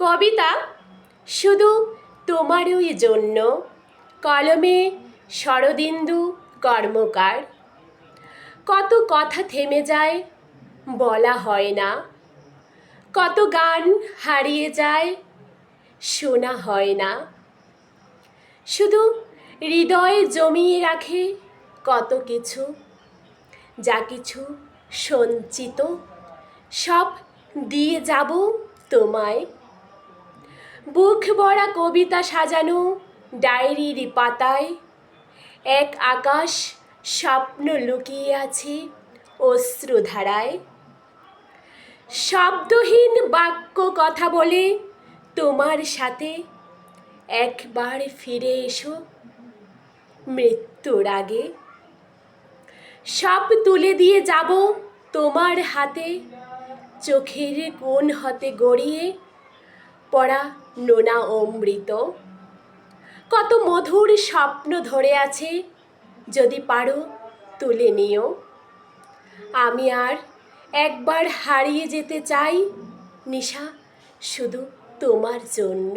কবিতা শুধু তোমারই জন্য। কলমে শরদিন্দু কর্মকার। কত কথা থেমে যায়, বলা হয় না। কত গান হারিয়ে যায়, শোনা হয় না। শুধু হৃদয়ে জমিয়ে রাখে কত কিছু, যা কিছু সঞ্চিত সব দিয়ে যাব তোমায়। বুক ভরা কবিতা সাজানো ডায়েরির পাতায়, এক আকাশ স্বপ্ন লুকিয়ে আছে অশ্রুধারায়। শব্দহীন বাক্য কথা বলে তোমার সাথে একবার ফিরে এসো মৃত্যুর আগে। সব তুলে দিয়ে যাব তোমার হাতে, চোখের কোণ হতে গড়িয়ে পড়া নোনা অমৃত। কত মধুর স্বপ্ন ধরে আছে, যদি পারো তুলে নিও। আমি আর একবার হারিয়ে যেতে চাই নিশা, শুধু তোমার জন্য।